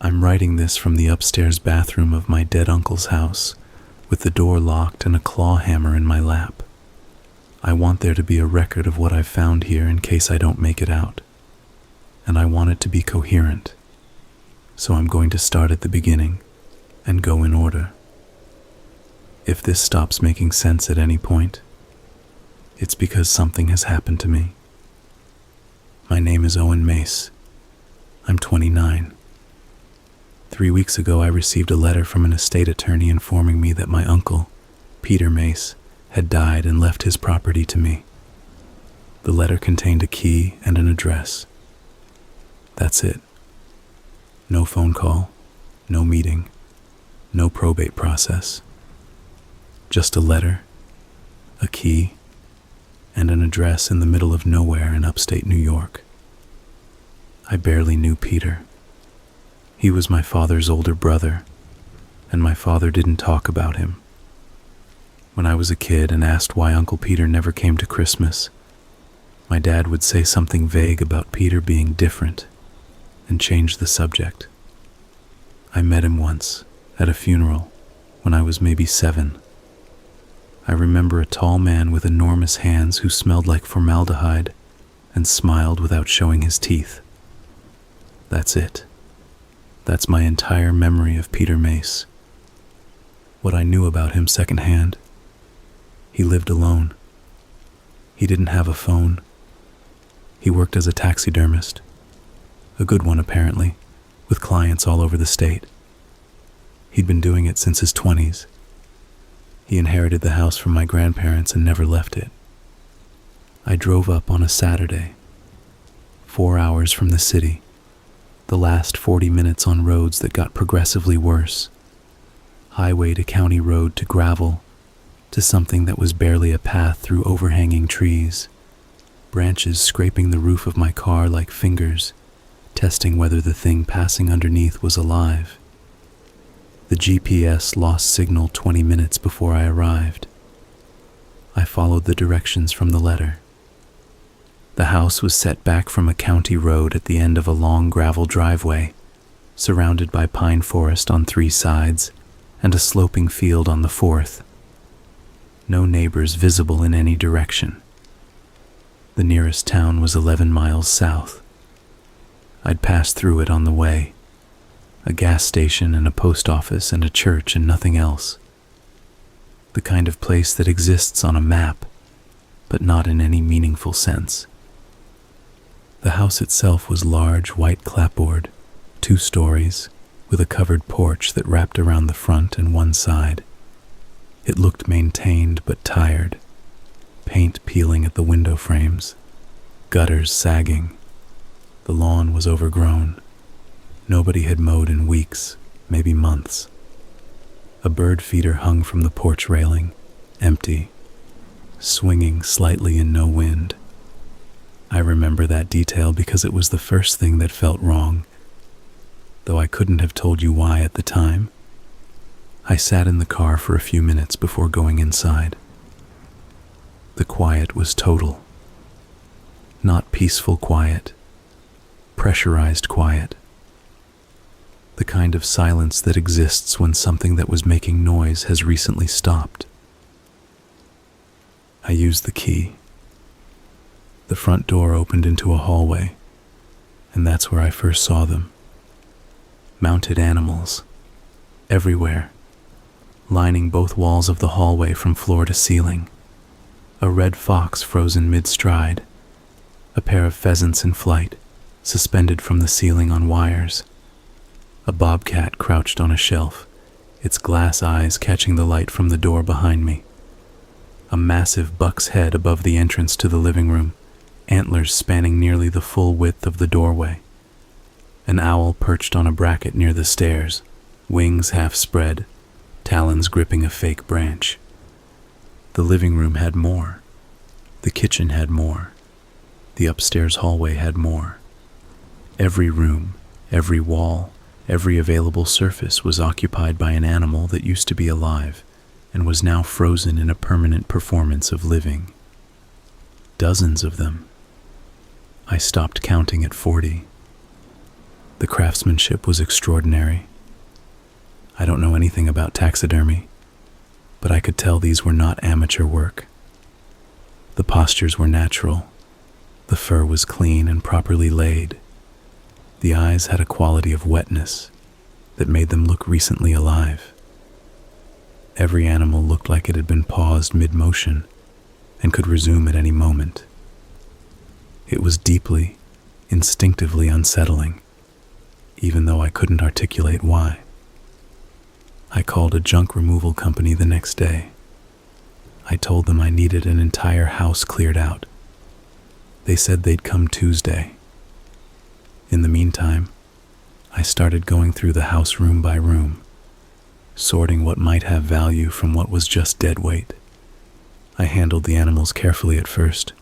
I'm writing this from the upstairs bathroom of my dead uncle's house, with the door locked and a claw hammer in my lap. I want there to be a record of what I've found here in case I don't make it out. And I want it to be coherent. So I'm going to start at the beginning and go in order. If this stops making sense at any point, it's because something has happened to me. My name is Owen Mace. I'm 29. 3 weeks ago, I received a letter from an estate attorney informing me that my uncle, Peter Mace, had died and left his property to me. The letter contained a key and an address. That's it. No phone call, no meeting, no probate process. Just a letter, a key, and an address in the middle of nowhere in upstate New York. I barely knew Peter. He was my father's older brother, and my father didn't talk about him. When I was a kid and asked why Uncle Peter never came to Christmas, my dad would say something vague about Peter being different and change the subject. I met him once at a funeral when I was maybe 7. I remember a tall man with enormous hands who smelled like formaldehyde and smiled without showing his teeth. That's it. That's my entire memory of Peter Mace. What I knew about him secondhand. He lived alone. He didn't have a phone. He worked as a taxidermist. A good one, apparently, with clients all over the state. He'd been doing it since his 20s. He inherited the house from my grandparents and never left it. I drove up on a Saturday, 4 hours from the city, the last 40 minutes on roads that got progressively worse. Highway to county road to gravel, to something that was barely a path through overhanging trees, branches scraping the roof of my car like fingers, testing whether the thing passing underneath was alive. The GPS lost signal 20 minutes before I arrived. I followed the directions from the letter. The house was set back from a county road at the end of a long gravel driveway, surrounded by pine forest on 3 sides and a sloping field on the 4th. No neighbors visible in any direction. The nearest town was 11 miles south. I'd passed through it on the way. A gas station and a post office and a church and nothing else. The kind of place that exists on a map, but not in any meaningful sense. The house itself was large, white clapboard, 2 stories, with a covered porch that wrapped around the front and one side. It looked maintained but tired, paint peeling at the window frames, gutters sagging. The lawn was overgrown. Nobody had mowed in weeks, maybe months. A bird feeder hung from the porch railing, empty, swinging slightly in no wind. I remember that detail because it was the first thing that felt wrong, though I couldn't have told you why at the time. I sat in the car for a few minutes before going inside. The quiet was total. Not peaceful quiet, pressurized quiet. The kind of silence that exists when something that was making noise has recently stopped. I used the key. The front door opened into a hallway, and that's where I first saw them. Mounted animals, everywhere, lining both walls of the hallway from floor to ceiling. A red fox frozen mid-stride, a pair of pheasants in flight, suspended from the ceiling on wires. A bobcat crouched on a shelf, its glass eyes catching the light from the door behind me. A massive buck's head above the entrance to the living room, antlers spanning nearly the full width of the doorway. An owl perched on a bracket near the stairs, wings half spread, talons gripping a fake branch. The living room had more. The kitchen had more. The upstairs hallway had more. Every room, every wall, every available surface was occupied by an animal that used to be alive and was now frozen in a permanent performance of living. Dozens of them. I stopped counting at 40. The craftsmanship was extraordinary. I don't know anything about taxidermy, but I could tell these were not amateur work. The postures were natural. The fur was clean and properly laid. The eyes had a quality of wetness that made them look recently alive. Every animal looked like it had been paused mid-motion and could resume at any moment. It was deeply, instinctively unsettling, even though I couldn't articulate why. I called a junk removal company the next day. I told them I needed an entire house cleared out. They said they'd come Tuesday. In the meantime, I started going through the house room by room, sorting what might have value from what was just dead weight. I handled the animals carefully at first,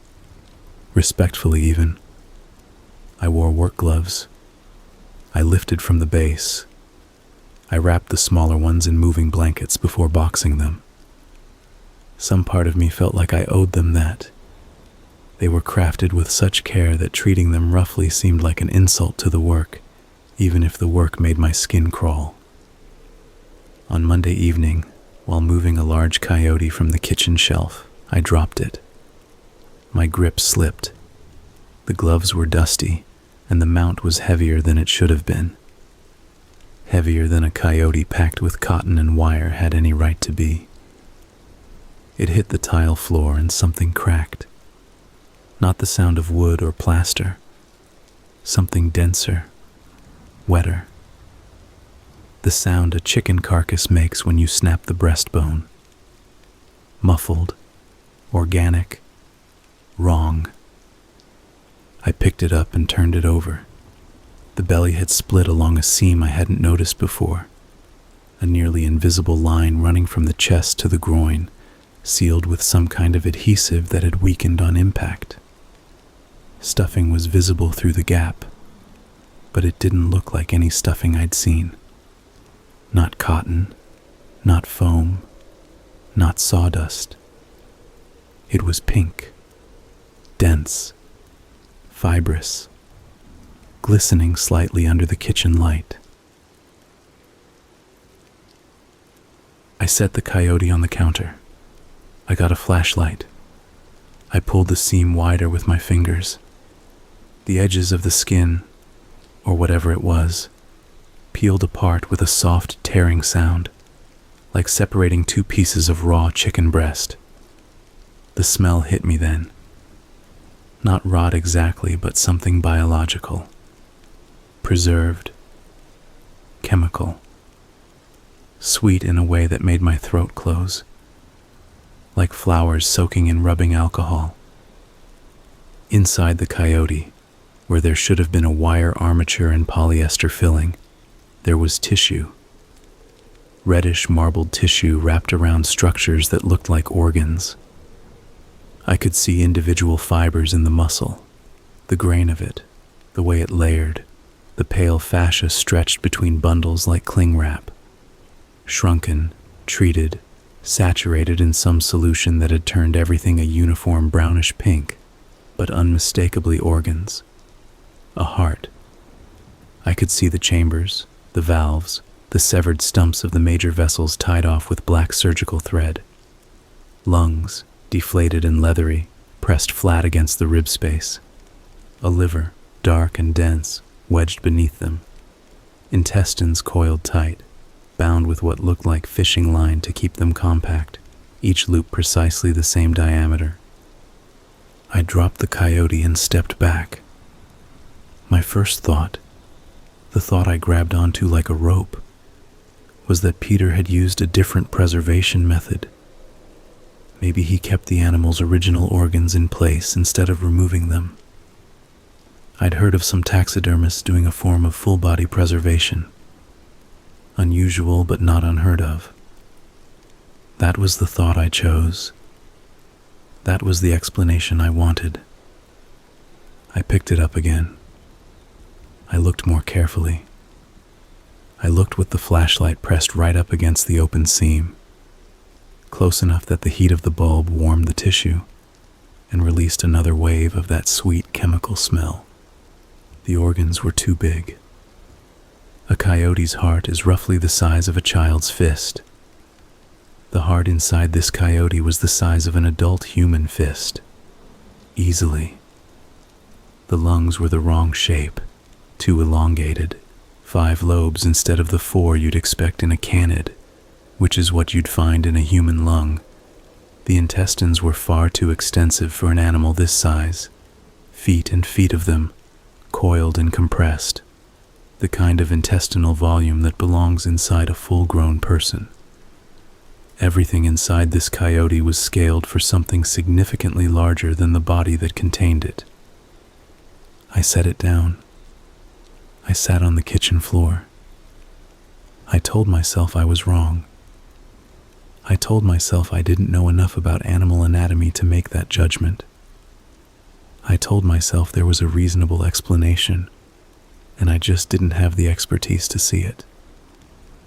respectfully even. I wore work gloves. I lifted from the base. I wrapped the smaller ones in moving blankets before boxing them. Some part of me felt like I owed them that. They were crafted with such care that treating them roughly seemed like an insult to the work, even if the work made my skin crawl. On Monday evening, while moving a large coyote from the kitchen shelf, I dropped it. My grip slipped. The gloves were dusty, and the mount was heavier than it should have been. Heavier than a coyote packed with cotton and wire had any right to be. It hit the tile floor and something cracked. Not the sound of wood or plaster. Something denser, wetter. The sound a chicken carcass makes when you snap the breastbone. Muffled, organic, wrong. I picked it up and turned it over. The belly had split along a seam I hadn't noticed before, a nearly invisible line running from the chest to the groin, sealed with some kind of adhesive that had weakened on impact. Stuffing was visible through the gap, but it didn't look like any stuffing I'd seen. Not cotton, not foam, not sawdust. It was pink, dense, fibrous, glistening slightly under the kitchen light. I set the coyote on the counter. I got a flashlight. I pulled the seam wider with my fingers. The edges of the skin, or whatever it was, peeled apart with a soft tearing sound, like separating two pieces of raw chicken breast. The smell hit me then. Not rot exactly, but something biological. Preserved. Chemical. Sweet in a way that made my throat close. Like flowers soaking in rubbing alcohol. Inside the coyote, where there should have been a wire armature and polyester filling, there was tissue. Reddish marbled tissue wrapped around structures that looked like organs. I could see individual fibers in the muscle, the grain of it, the way it layered, the pale fascia stretched between bundles like cling wrap. Shrunken, treated, saturated in some solution that had turned everything a uniform brownish pink, but unmistakably organs. A heart. I could see the chambers, the valves, the severed stumps of the major vessels tied off with black surgical thread. Lungs, deflated and leathery, pressed flat against the rib space. A liver, dark and dense, wedged beneath them. Intestines coiled tight, bound with what looked like fishing line to keep them compact, each loop precisely the same diameter. I dropped the coyote and stepped back. My first thought, the thought I grabbed onto like a rope, was that Peter had used a different preservation method. Maybe he kept the animal's original organs in place instead of removing them. I'd heard of some taxidermists doing a form of full-body preservation. Unusual but not unheard of. That was the thought I chose. That was the explanation I wanted. I picked it up again. I looked more carefully. I looked with the flashlight pressed right up against the open seam, close enough that the heat of the bulb warmed the tissue and released another wave of that sweet chemical smell. The organs were too big, A coyote's heart is roughly the size of a child's fist. The heart inside this coyote was the size of an adult human fist. Easily. The lungs were the wrong shape, too elongated, 5 lobes instead of the 4 you'd expect in a canid, which is what you'd find in a human lung. The intestines were far too extensive for an animal this size, feet and feet of them, coiled and compressed, the kind of intestinal volume that belongs inside a full-grown person. Everything inside this coyote was scaled for something significantly larger than the body that contained it. I set it down. I sat on the kitchen floor. I told myself I was wrong. I told myself I didn't know enough about animal anatomy to make that judgment. I told myself there was a reasonable explanation, and I just didn't have the expertise to see it.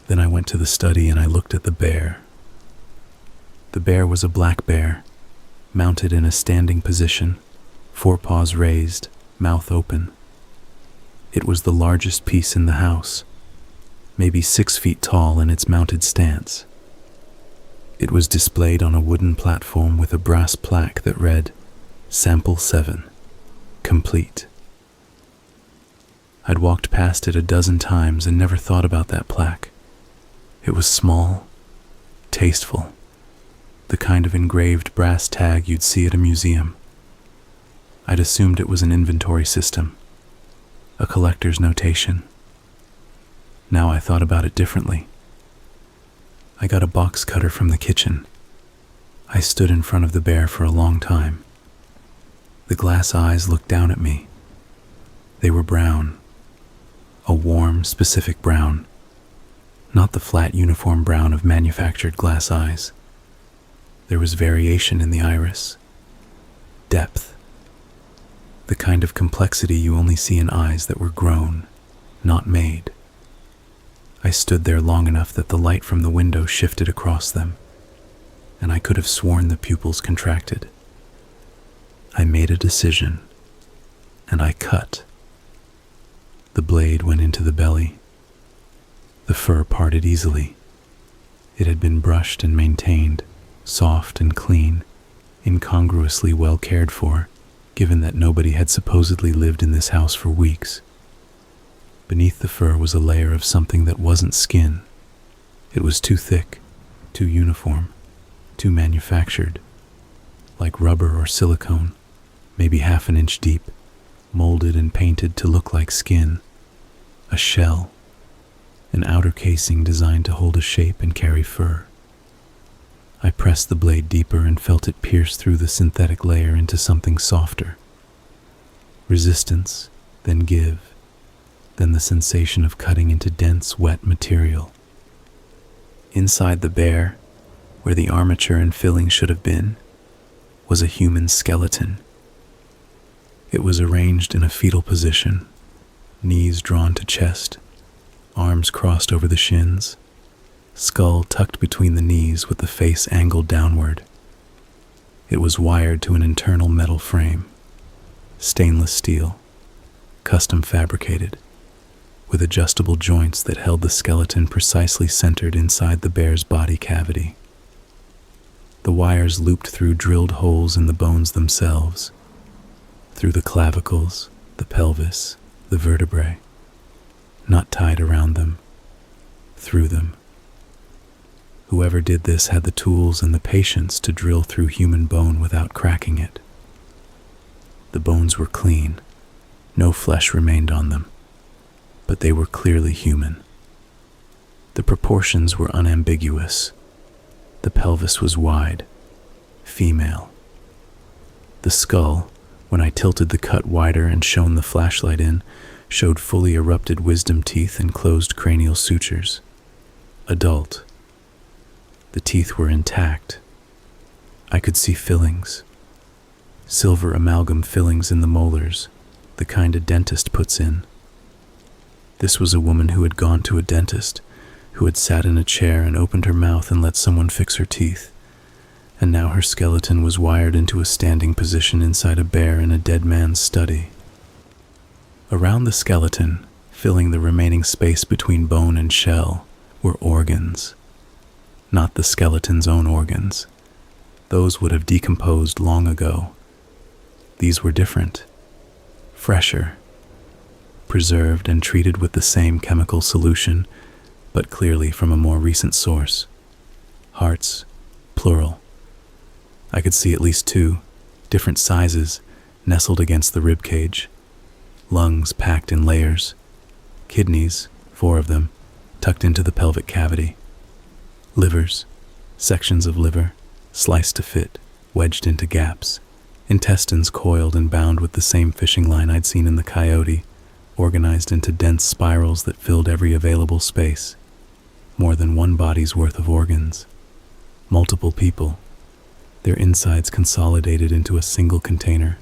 Then I went to the study and I looked at the bear. The bear was a black bear, mounted in a standing position, 4 paws raised, mouth open. It was the largest piece in the house, maybe 6 feet tall in its mounted stance. It was displayed on a wooden platform with a brass plaque that read, Sample 7, Complete. I'd walked past it a dozen times and never thought about that plaque. It was small, tasteful, the kind of engraved brass tag you'd see at a museum. I'd assumed it was an inventory system, a collector's notation. Now I thought about it differently. I got a box cutter from the kitchen. I stood in front of the bear for a long time. The glass eyes looked down at me. They were brown, a warm, specific brown, not the flat uniform brown of manufactured glass eyes. There was variation in the iris, depth, the kind of complexity you only see in eyes that were grown, not made. I stood there long enough that the light from the window shifted across them, and I could have sworn the pupils contracted. I made a decision, and I cut. The blade went into the belly. The fur parted easily. It had been brushed and maintained, soft and clean, incongruously well cared for, given that nobody had supposedly lived in this house for weeks. Beneath the fur was a layer of something that wasn't skin. It was too thick, too uniform, too manufactured, like rubber or silicone, maybe half an inch deep, molded and painted to look like skin. A shell, an outer casing designed to hold a shape and carry fur. I pressed the blade deeper and felt it pierce through the synthetic layer into something softer. Resistance, then give, then the sensation of cutting into dense, wet material. Inside the bear, where the armature and filling should have been, was a human skeleton. It was arranged in a fetal position, knees drawn to chest, arms crossed over the shins, skull tucked between the knees with the face angled downward. It was wired to an internal metal frame, stainless steel, custom fabricated, with adjustable joints that held the skeleton precisely centered inside the bear's body cavity. The wires looped through drilled holes in the bones themselves, through the clavicles, the pelvis, the vertebrae, not tied around them, through them. Whoever did this had the tools and the patience to drill through human bone without cracking it. The bones were clean, no flesh remained on them, but they were clearly human. The proportions were unambiguous. The pelvis was wide, female. The skull, when I tilted the cut wider and shone the flashlight in, showed fully erupted wisdom teeth and closed cranial sutures. Adult. The teeth were intact. I could see fillings. Silver amalgam fillings in the molars, the kind a dentist puts in. This was a woman who had gone to a dentist, who had sat in a chair and opened her mouth and let someone fix her teeth, and now her skeleton was wired into a standing position inside a bear in a dead man's study. Around the skeleton, Filling the remaining space between bone and shell were organs. Not the skeleton's own organs. Those would have decomposed long ago. These were different, fresher, preserved and treated with the same chemical solution, but clearly from a more recent source. Hearts, plural. I could see at least 2, different sizes, nestled against the rib cage. Lungs packed in layers. Kidneys, 4 of them, tucked into the pelvic cavity. Livers, sections of liver, sliced to fit, wedged into gaps. Intestines coiled and bound with the same fishing line I'd seen in the coyote, organized into dense spirals that filled every available space. More than one body's worth of organs. Multiple people, their insides consolidated into a single container.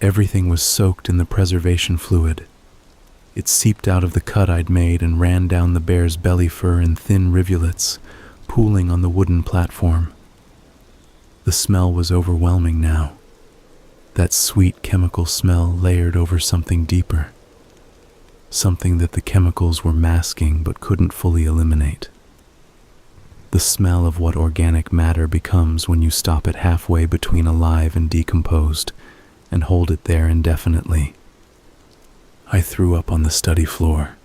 Everything was soaked in the preservation fluid. It seeped out of the cut I'd made and ran down the bear's belly fur in thin rivulets, pooling on the wooden platform. The smell was overwhelming now. That sweet chemical smell layered over something deeper. Something that the chemicals were masking but couldn't fully eliminate. The smell of what organic matter becomes when you stop it halfway between alive and decomposed and hold it there indefinitely. I threw up on the study floor.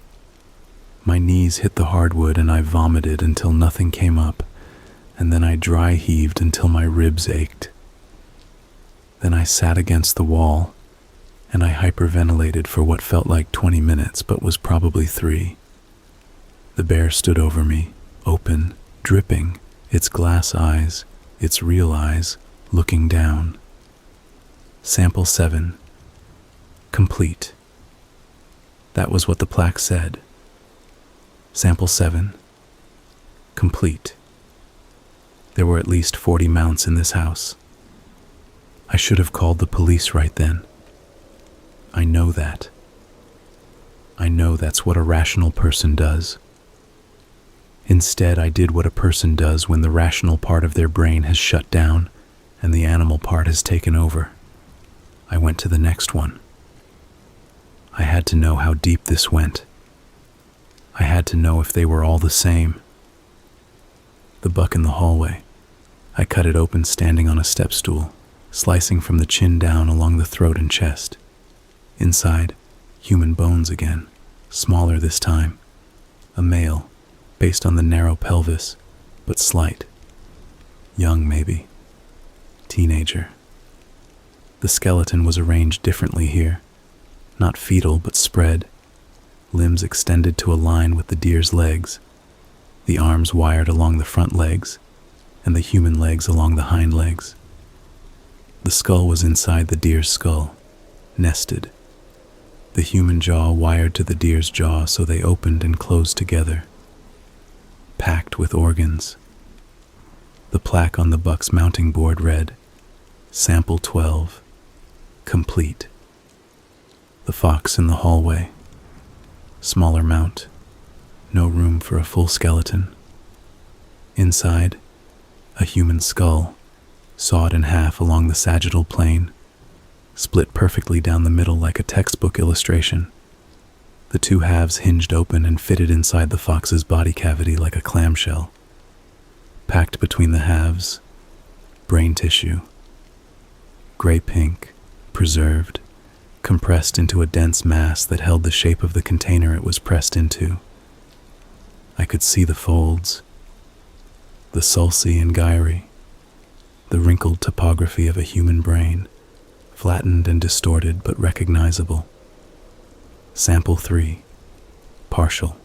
My knees hit the hardwood and I vomited until nothing came up, and then I dry heaved until my ribs ached. Then I sat against the wall, and I hyperventilated for what felt like 20 minutes but was probably 3. The bear stood over me, open, dripping, its glass eyes, its real eyes, looking down. Sample 7. Complete. That was what the plaque said. Sample 7. Complete. There were at least 40 mounts in this house. I should have called the police right then. I know that. I know that's what a rational person does. Instead, I did what a person does when the rational part of their brain has shut down and the animal part has taken over. I went to the next one. I had to know how deep this went. I had to know if they were all the same. The buck in the hallway. I cut it open standing on a step stool, slicing from the chin down along the throat and chest. Inside, human bones again, smaller this time. A male, based on the narrow pelvis, but slight. Young, maybe. Teenager. The skeleton was arranged differently here. Not fetal, but spread. Limbs extended to align with the deer's legs. The arms wired along the front legs, and the human legs along the hind legs. The skull was inside the deer's skull, nested. The human jaw wired to the deer's jaw so they opened and closed together. Packed with organs. The plaque on the buck's mounting board read, Sample 12. Complete. The fox in the hallway. Smaller mount. No room for a full skeleton. Inside, a human skull, sawed in half along the sagittal plane, split perfectly down the middle like a textbook illustration. The 2 halves hinged open and fitted inside the fox's body cavity like a clamshell. Packed between the halves, brain tissue. Gray-pink, preserved, compressed into a dense mass that held the shape of the container it was pressed into. I could see the folds, the sulci and gyri, the wrinkled topography of a human brain, flattened and distorted but recognizable. Sample 3. Partial.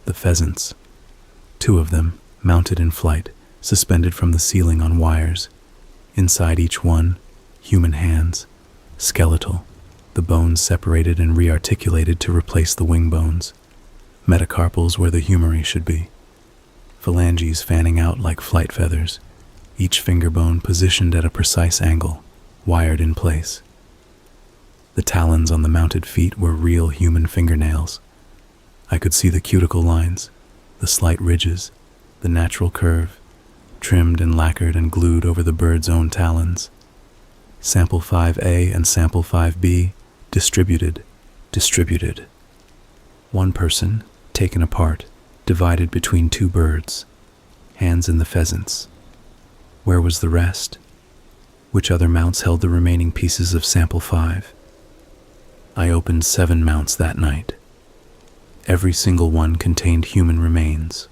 The pheasants. 2 of them, mounted in flight, suspended from the ceiling on wires. Inside each one, human hands, skeletal, the bones separated and rearticulated to replace the wing bones. Metacarpals where the humeri should be. Phalanges fanning out like flight feathers, each finger bone positioned at a precise angle, wired in place. The talons on the mounted feet were real human fingernails. I could see the cuticle lines, the slight ridges, the natural curve, trimmed and lacquered and glued over the bird's own talons. Sample 5A and Sample 5B, distributed. One person, taken apart, divided between two birds, hands in the pheasants. Where was the rest? Which other mounts held the remaining pieces of sample 5? I opened 7 mounts that night. Every single one contained human remains.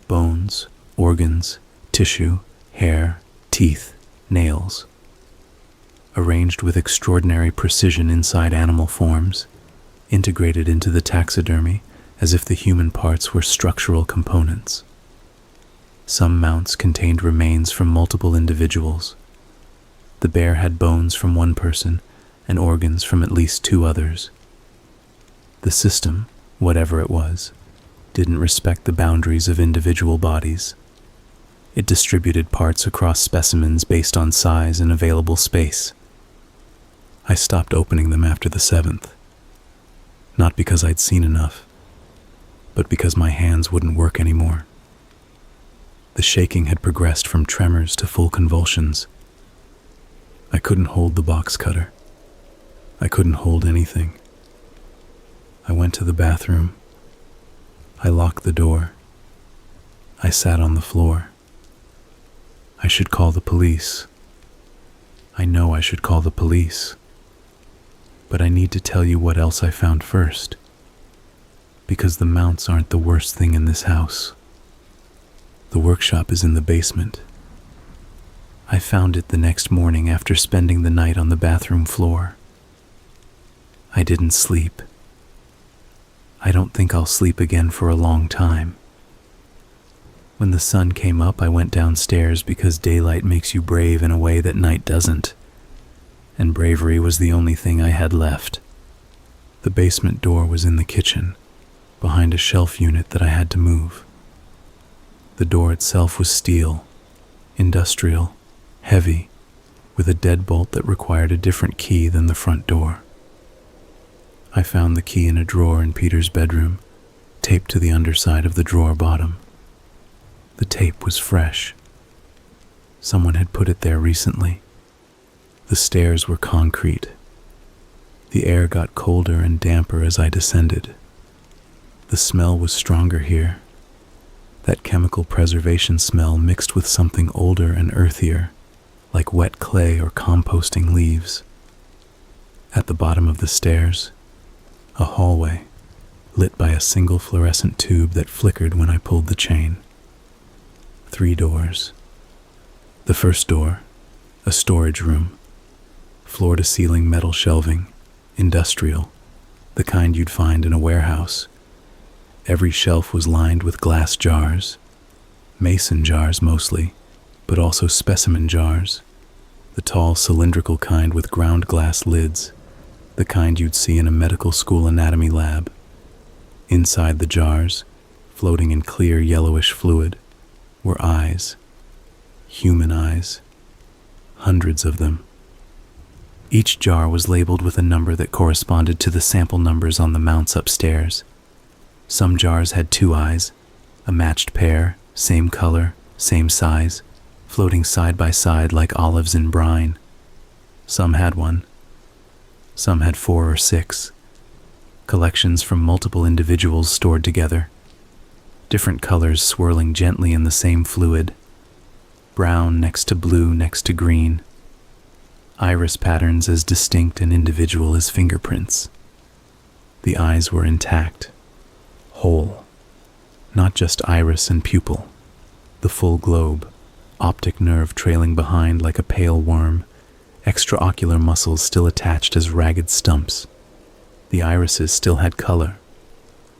Bones, organs, tissue, hair, teeth, nails. Arranged with extraordinary precision inside animal forms, integrated into the taxidermy as if the human parts were structural components. Some mounts contained remains from multiple individuals. The bear had bones from one person and organs from at least 2 others. The system, whatever it was, didn't respect the boundaries of individual bodies. It distributed parts across specimens based on size and available space. I stopped opening them after the 7th. Not because I'd seen enough, but because my hands wouldn't work anymore. The shaking had progressed from tremors to full convulsions. I couldn't hold the box cutter. I couldn't hold anything. I went to the bathroom. I locked the door. I sat on the floor. I should call the police. I know I should call the police. But I need to tell you what else I found first. Because the mounts aren't the worst thing in this house. The workshop is in the basement. I found it the next morning after spending the night on the bathroom floor. I didn't sleep. I don't think I'll sleep again for a long time. When the sun came up, I went downstairs because daylight makes you brave in a way that night doesn't. And bravery was the only thing I had left. The basement door was in the kitchen, behind a shelf unit that I had to move. The door itself was steel, industrial, heavy, with a deadbolt that required a different key than the front door. I found the key in a drawer in Peter's bedroom, taped to the underside of the drawer bottom. The tape was fresh. Someone had put it there recently. The stairs were concrete. The air got colder and damper as I descended. The smell was stronger here. That chemical preservation smell mixed with something older and earthier, like wet clay or composting leaves. At the bottom of the stairs, a hallway, lit by a single fluorescent tube that flickered when I pulled the chain. 3 doors. The first door, a storage room. Floor-to-ceiling metal shelving, industrial, the kind you'd find in a warehouse. Every shelf was lined with glass jars, mason jars mostly, but also specimen jars, the tall cylindrical kind with ground glass lids, the kind you'd see in a medical school anatomy lab. Inside the jars, floating in clear yellowish fluid, were eyes, human eyes, hundreds of them. Each jar was labeled with a number that corresponded to the sample numbers on the mounts upstairs. Some jars had 2 eyes, a matched pair, same color, same size, floating side by side like olives in brine. Some had 1. Some had 4 or 6. Collections from multiple individuals stored together. Different colors swirling gently in the same fluid. Brown next to blue next to green. Iris patterns as distinct and individual as fingerprints. The eyes were intact, whole. Not just iris and pupil, the full globe, optic nerve trailing behind like a pale worm, extraocular muscles still attached as ragged stumps. The irises still had color,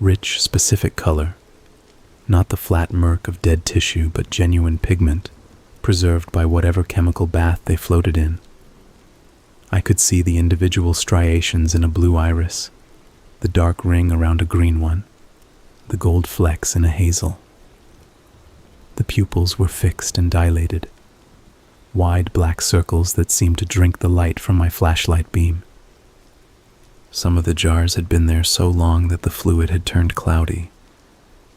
rich, specific color, not the flat murk of dead tissue, but genuine pigment, preserved by whatever chemical bath they floated in. I could see the individual striations in a blue iris, the dark ring around a green one, the gold flecks in a hazel. The pupils were fixed and dilated, wide black circles that seemed to drink the light from my flashlight beam. Some of the jars had been there so long that the fluid had turned cloudy,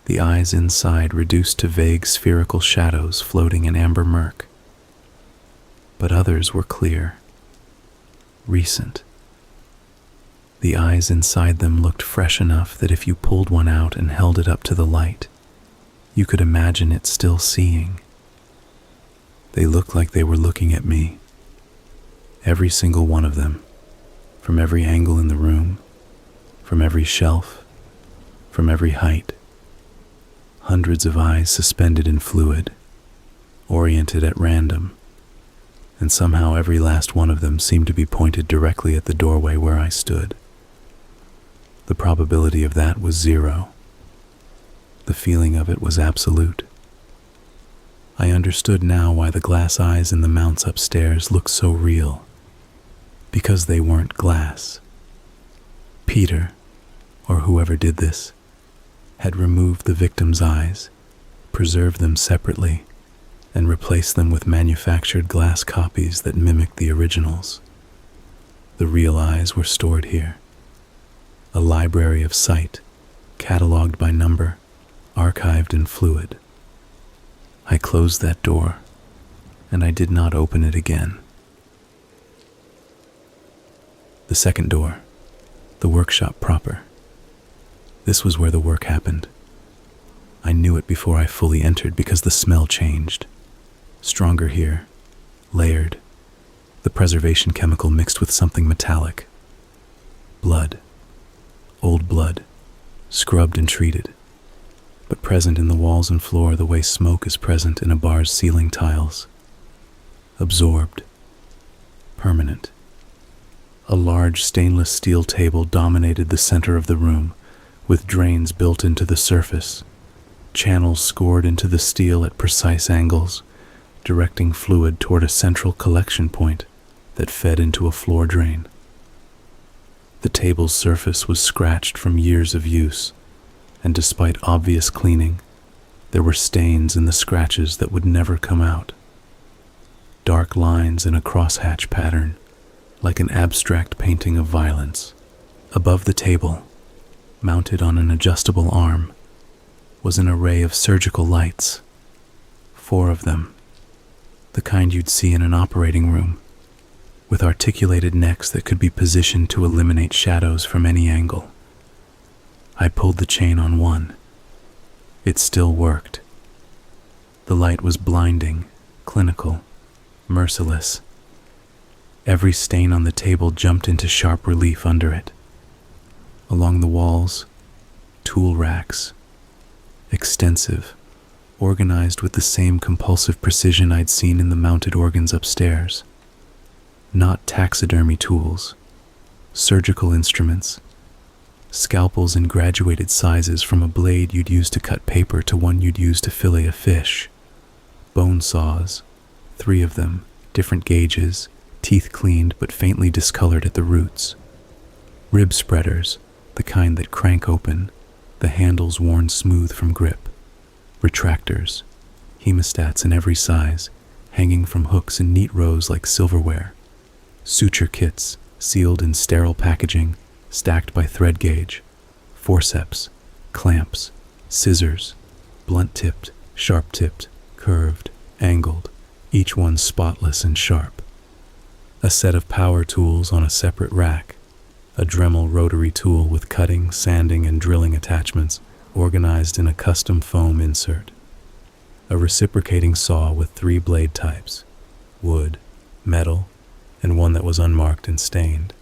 the eyes inside reduced to vague spherical shadows floating in amber murk. But others were clear, recent. The eyes inside them looked fresh enough that if you pulled one out and held it up to the light, you could imagine it still seeing. They looked like they were looking at me. Every single one of them, from every angle in the room, from every shelf, from every height. Hundreds of eyes suspended in fluid, oriented at random, and somehow every last one of them seemed to be pointed directly at the doorway where I stood. The probability of that was 0. The feeling of it was absolute. I understood now why the glass eyes in the mounts upstairs looked so real. Because they weren't glass. Peter, or whoever did this, had removed the victim's eyes, preserved them separately, and replaced them with manufactured glass copies that mimicked the originals. The real eyes were stored here. A library of sight, cataloged by number, archived in fluid. I closed that door, and I did not open it again. The second door, the workshop proper. This was where the work happened. I knew it before I fully entered because the smell changed. Stronger here, layered, the preservation chemical mixed with something metallic. Blood. Old blood, scrubbed and treated, but present in the walls and floor the way smoke is present in a bar's ceiling tiles. Absorbed. Permanent. A large stainless steel table dominated the center of the room, with drains built into the surface, channels scored into the steel at precise angles, directing fluid toward a central collection point that fed into a floor drain. The table's surface was scratched from years of use, and despite obvious cleaning, there were stains in the scratches that would never come out. Dark lines in a crosshatch pattern, like an abstract painting of violence. Above the table, mounted on an adjustable arm, was an array of surgical lights. 4 of them, the kind you'd see in an operating room, with articulated necks that could be positioned to eliminate shadows from any angle. I pulled the chain on one. It still worked. The light was blinding, clinical, merciless. Every stain on the table jumped into sharp relief under it. Along the walls, tool racks, extensive, organized with the same compulsive precision I'd seen in the mounted organs upstairs. Not taxidermy tools, surgical instruments, scalpels in graduated sizes from a blade you'd use to cut paper to one you'd use to fillet a fish, bone saws, 3 of them, different gauges, teeth cleaned but faintly discolored at the roots, rib spreaders, the kind that crank open, the handles worn smooth from grip, retractors, hemostats in every size, hanging from hooks in neat rows like silverware, suture kits, sealed in sterile packaging, stacked by thread gauge, forceps, clamps, scissors, blunt-tipped, sharp-tipped, curved, angled, each one spotless and sharp. A set of power tools on a separate rack, a Dremel rotary tool with cutting, sanding, and drilling attachments organized in a custom foam insert. A reciprocating saw with 3 blade types, wood, metal, and one that was unmarked and stained.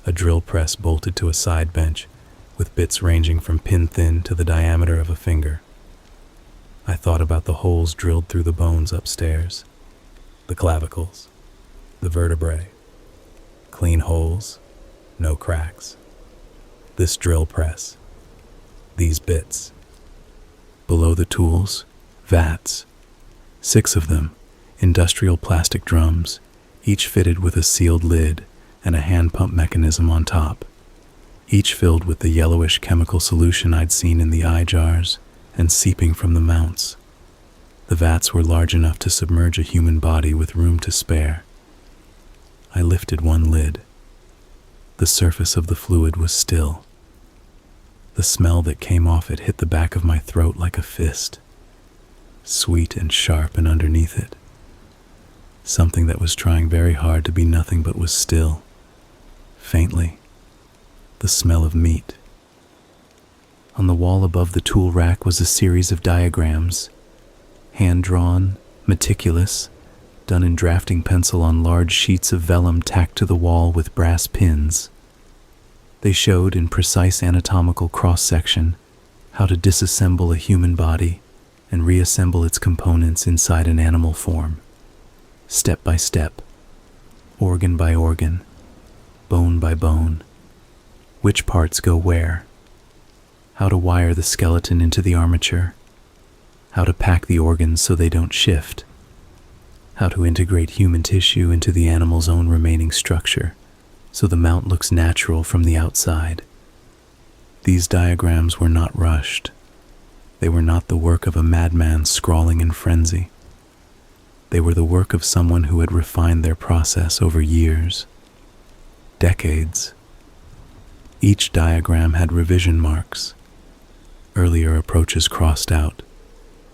A drill press bolted to a side bench with bits ranging from pin-thin to the diameter of a finger. I thought about the holes drilled through the bones upstairs, the clavicles, the vertebrae. Clean holes, no cracks. This drill press, these bits. Below the tools, vats, 6 of them, industrial plastic drums, each fitted with a sealed lid and a hand pump mechanism on top, each filled with the yellowish chemical solution I'd seen in the eye jars and seeping from the mounts. The vats were large enough to submerge a human body with room to spare. I lifted one lid. The surface of the fluid was still. The smell that came off it hit the back of my throat like a fist, sweet and sharp, and underneath it, something that was trying very hard to be nothing but was still, faintly, the smell of meat. On the wall above the tool rack was a series of diagrams, hand-drawn, meticulous, done in drafting pencil on large sheets of vellum tacked to the wall with brass pins. They showed, in precise anatomical cross-section, how to disassemble a human body and reassemble its components inside an animal form, step by step, organ by organ, bone by bone, which parts go where, how to wire the skeleton into the armature, how to pack the organs so they don't shift, how to integrate human tissue into the animal's own remaining structure so the mount looks natural from the outside. These diagrams were not rushed. They were not the work of a madman scrawling in frenzy. They were the work of someone who had refined their process over years, decades. Each diagram had revision marks, earlier approaches crossed out,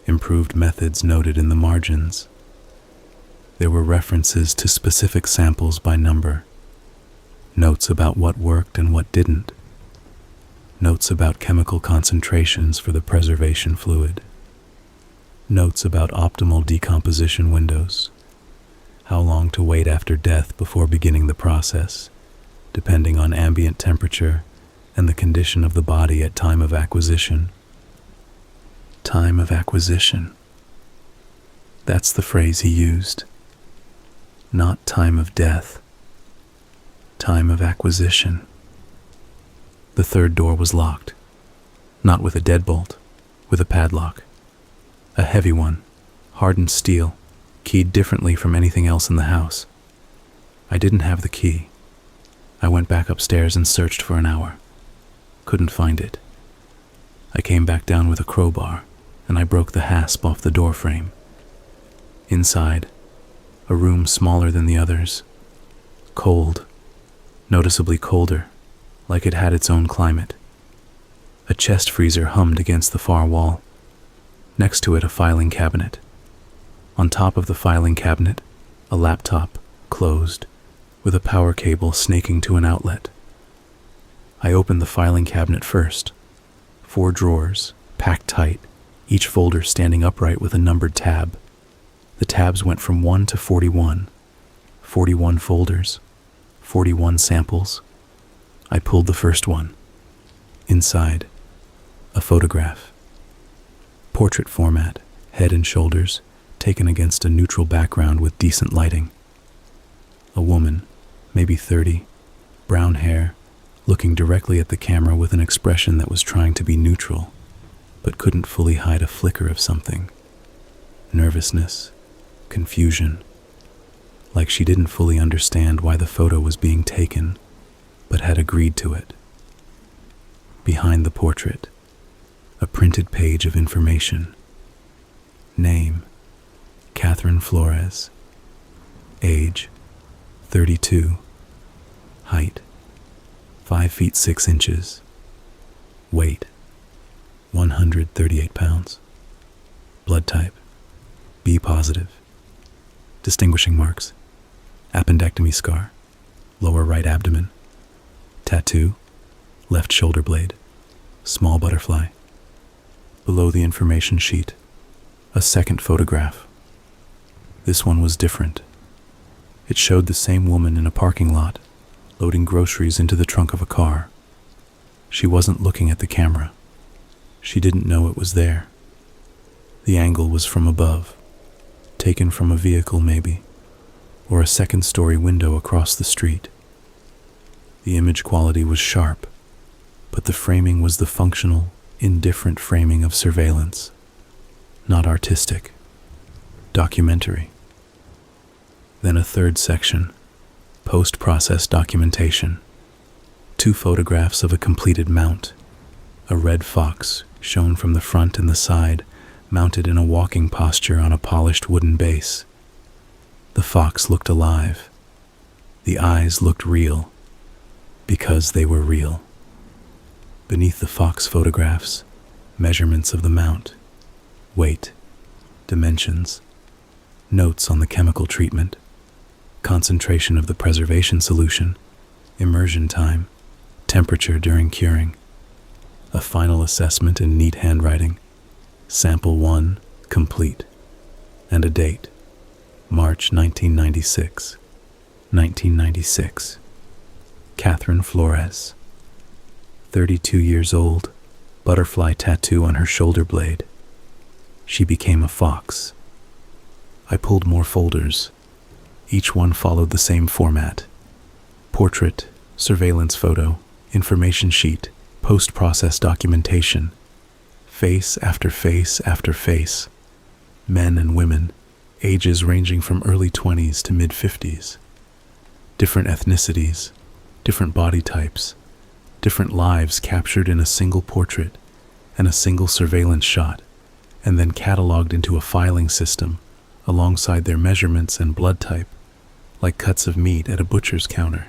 improved methods noted in the margins. There were references to specific samples by number, notes about what worked and what didn't, notes about chemical concentrations for the preservation fluid, notes about optimal decomposition windows, how long to wait after death before beginning the process, depending on ambient temperature and the condition of the body at time of acquisition. Time of acquisition. That's the phrase he used. Not time of death. Time of acquisition. The third door was locked, not with a deadbolt, with a padlock. A heavy one, hardened steel, keyed differently from anything else in the house. I didn't have the key. I went back upstairs and searched for an hour. Couldn't find it. I came back down with a crowbar, and I broke the hasp off the door frame. Inside, a room smaller than the others. Cold, noticeably colder, like it had its own climate. A chest freezer hummed against the far wall. Next to it, a filing cabinet. On top of the filing cabinet, a laptop, closed, with a power cable snaking to an outlet. I opened the filing cabinet first. 4 drawers, packed tight, each folder standing upright with a numbered tab. The tabs went from 1 to 41. 41 folders, 41 samples. I pulled the first one. Inside, a photograph. Portrait format, head and shoulders, taken against a neutral background with decent lighting. A woman, maybe 30, brown hair, looking directly at the camera with an expression that was trying to be neutral, but couldn't fully hide a flicker of something. Nervousness, confusion, like she didn't fully understand why the photo was being taken, but had agreed to it. Behind the portrait, a printed page of information. Name, Catherine Flores. Age, 32. Height, 5 feet 6 inches. Weight, 138 pounds. Blood type, B positive. Distinguishing marks, appendectomy scar, lower right abdomen. Tattoo, left shoulder blade, small butterfly. Below the information sheet, a second photograph. This one was different. It showed the same woman in a parking lot, loading groceries into the trunk of a car. She wasn't looking at the camera. She didn't know it was there. The angle was from above, taken from a vehicle maybe, or a second-story window across the street. The image quality was sharp, but the framing was the functional, indifferent framing of surveillance, not artistic, documentary. Then a third section, post-process documentation. 2 photographs of a completed mount, a red fox shown from the front and the side, mounted in a walking posture on a polished wooden base. The fox looked alive. The eyes looked real, because they were real. Beneath the fox photographs, measurements of the mount, weight, dimensions, notes on the chemical treatment, concentration of the preservation solution, immersion time, temperature during curing. A final assessment in neat handwriting. Sample 1, complete. And a date. March 1996. 1996. Catherine Flores. 32 years old, butterfly tattoo on her shoulder blade. She became a fox. I pulled more folders. Each one followed the same format. Portrait, surveillance photo, information sheet, post-process documentation. Face after face after face. Men and women, ages ranging from early 20s to mid-50s. Different ethnicities, different body types, different lives captured in a single portrait and a single surveillance shot, and then cataloged into a filing system alongside their measurements and blood type, like cuts of meat at a butcher's counter.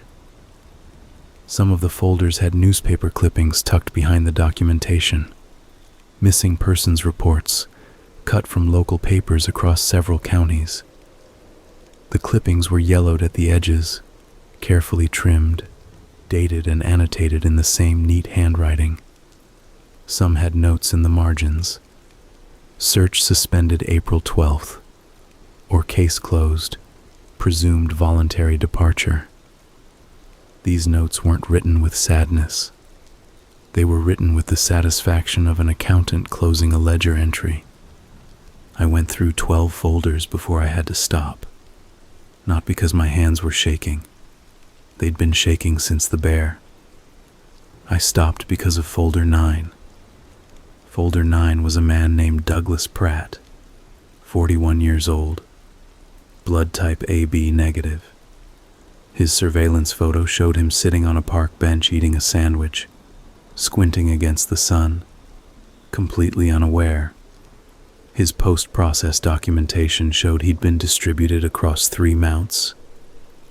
Some of the folders had newspaper clippings tucked behind the documentation, missing persons reports cut from local papers across several counties. The clippings were yellowed at the edges, carefully trimmed, dated and annotated in the same neat handwriting. Some had notes in the margins. Search suspended April 12th, or case closed, presumed voluntary departure. These notes weren't written with sadness. They were written with the satisfaction of an accountant closing a ledger entry. I went through 12 folders before I had to stop. Not because my hands were shaking. They'd been shaking since the bear. I stopped because of folder 9. Folder 9 was a man named Douglas Pratt, 41 years old, blood type AB negative. His surveillance photo showed him sitting on a park bench eating a sandwich, squinting against the sun, completely unaware. His post-process documentation showed he'd been distributed across 3 mounts,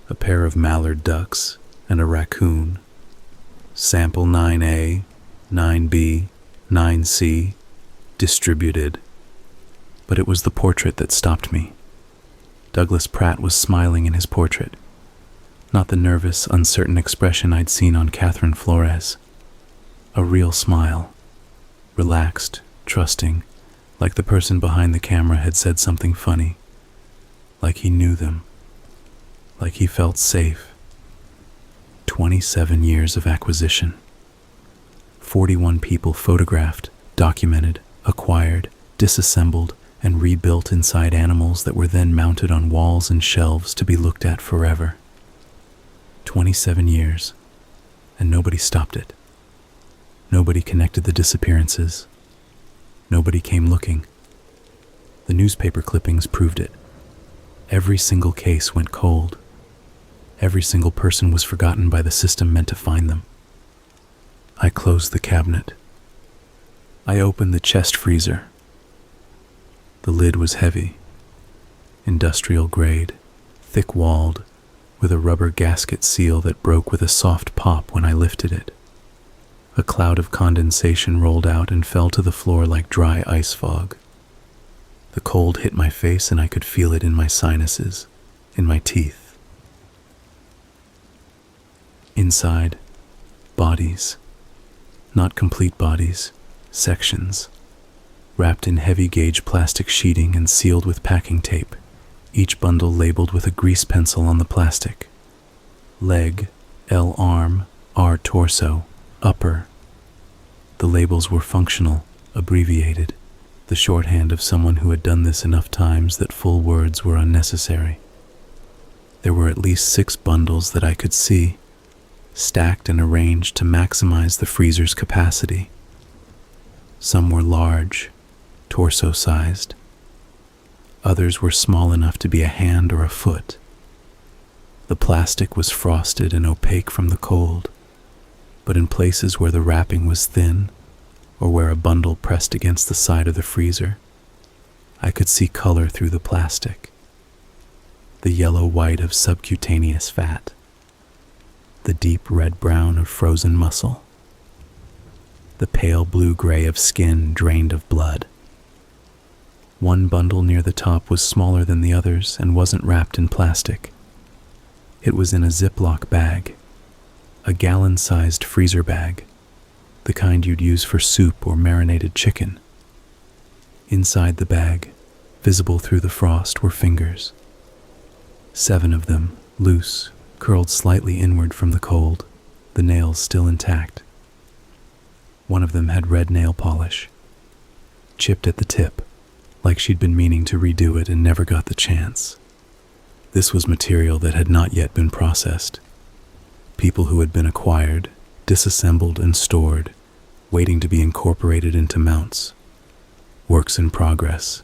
a pair of mallard ducks, and a raccoon. Sample 9A, 9B, 9C, distributed. But it was the portrait that stopped me. Douglas Pratt was smiling in his portrait, not the nervous, uncertain expression I'd seen on Catherine Flores. A real smile, relaxed, trusting, like the person behind the camera had said something funny, like he knew them, like he felt safe. 27 years of acquisition. 41 people photographed, documented, acquired, disassembled, and rebuilt inside animals that were then mounted on walls and shelves to be looked at forever. 27 years, and nobody stopped it. Nobody connected the disappearances. Nobody came looking. The newspaper clippings proved it. Every single case went cold. Every single person was forgotten by the system meant to find them. I closed the cabinet. I opened the chest freezer. The lid was heavy, industrial grade, thick-walled, with a rubber gasket seal that broke with a soft pop when I lifted it. A cloud of condensation rolled out and fell to the floor like dry ice fog. The cold hit my face and I could feel it in my sinuses, in my teeth. Inside, bodies. Not complete bodies, sections. Wrapped in heavy-gauge plastic sheeting and sealed with packing tape, each bundle labeled with a grease pencil on the plastic. Leg, L arm, R torso, upper. The labels were functional, abbreviated, the shorthand of someone who had done this enough times that full words were unnecessary. There were at least 6 bundles that I could see, stacked and arranged to maximize the freezer's capacity. Some were large, torso-sized. Others were small enough to be a hand or a foot. The plastic was frosted and opaque from the cold, but in places where the wrapping was thin, or where a bundle pressed against the side of the freezer, I could see color through the plastic. The yellow-white of subcutaneous fat. The deep red-brown of frozen muscle. The pale blue-gray of skin drained of blood. One bundle near the top was smaller than the others and wasn't wrapped in plastic. It was in a Ziploc bag. A gallon-sized freezer bag, the kind you'd use for soup or marinated chicken. Inside the bag, visible through the frost, were fingers. 7 of them, loose, curled slightly inward from the cold, the nails still intact. One of them had red nail polish, chipped at the tip, like she'd been meaning to redo it and never got the chance. This was material that had not yet been processed. People who had been acquired, disassembled and stored, waiting to be incorporated into mounts. Works in progress.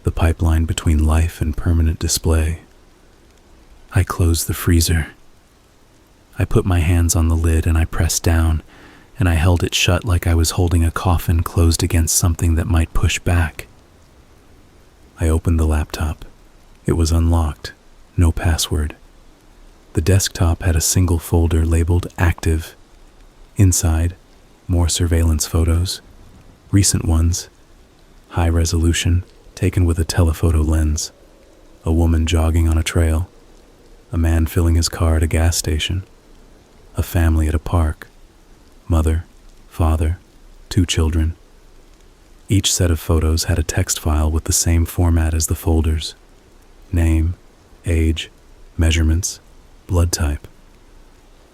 The pipeline between life and permanent display. I closed the freezer. I put my hands on the lid and I pressed down, and I held it shut like I was holding a coffin closed against something that might push back. I opened the laptop. It was unlocked, no password. The desktop had a single folder labeled Active. Inside, more surveillance photos, recent ones, high resolution, taken with a telephoto lens. A woman jogging on a trail, a man filling his car at a gas station, a family at a park, mother, father, 2 children. Each set of photos had a text file with the same format as the folders: name, age, measurements, blood type.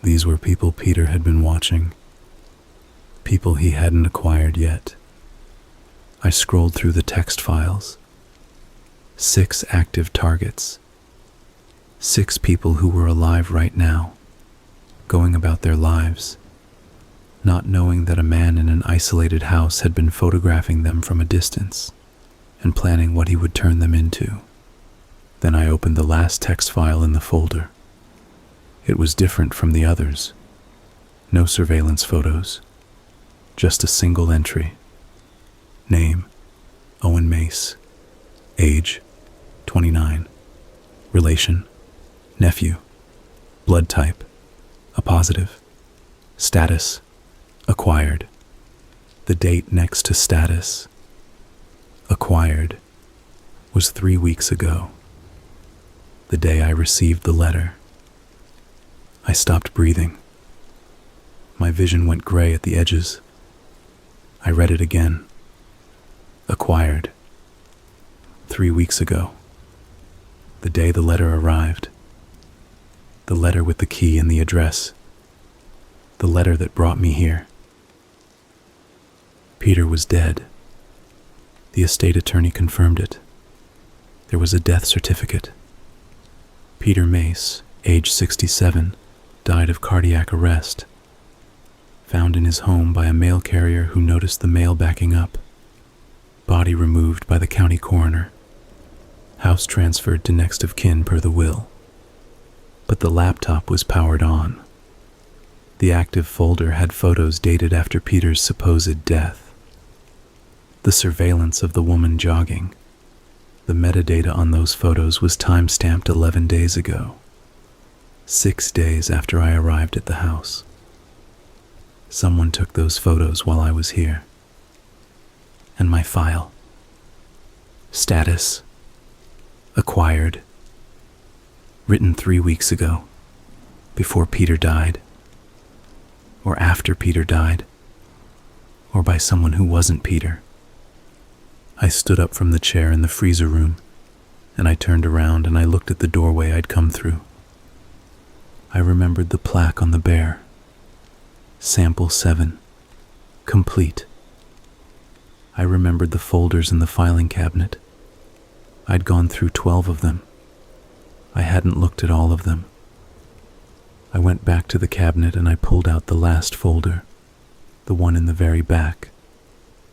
These were people Peter had been watching, people he hadn't acquired yet. I scrolled through the text files. 6 active targets. 6 people who were alive right now, going about their lives, not knowing that a man in an isolated house had been photographing them from a distance and planning what he would turn them into. Then I opened the last text file in the folder. It was different from the others. No surveillance photos, just a single entry. Name, Owen Mace. Age, 29. Relation, nephew. Blood type, a positive. Status, acquired. The date next to status, acquired, was 3 weeks ago. The day I received the letter. I stopped breathing. My vision went gray at the edges. I read it again. Acquired. 3 weeks ago. The day the letter arrived. The letter with the key and the address. The letter that brought me here. Peter was dead. The estate attorney confirmed it. There was a death certificate. Peter Mace, age 67, died of cardiac arrest. Found in his home by a mail carrier who noticed the mail backing up. Body removed by the county coroner. House transferred to next of kin per the will. But the laptop was powered on. The active folder had photos dated after Peter's supposed death. The surveillance of the woman jogging. The metadata on those photos was time-stamped 11 days ago. 6 days after I arrived at the house. Someone took those photos while I was here. And my file. Status. Acquired. Written 3 weeks ago. Before Peter died. Or after Peter died. Or by someone who wasn't Peter. I stood up from the chair in the freezer room, and I turned around and I looked at the doorway I'd come through. I remembered the plaque on the bear. Sample 7. Complete. I remembered the folders in the filing cabinet. I'd gone through 12 of them. I hadn't looked at all of them. I went back to the cabinet and I pulled out the last folder, the one in the very back,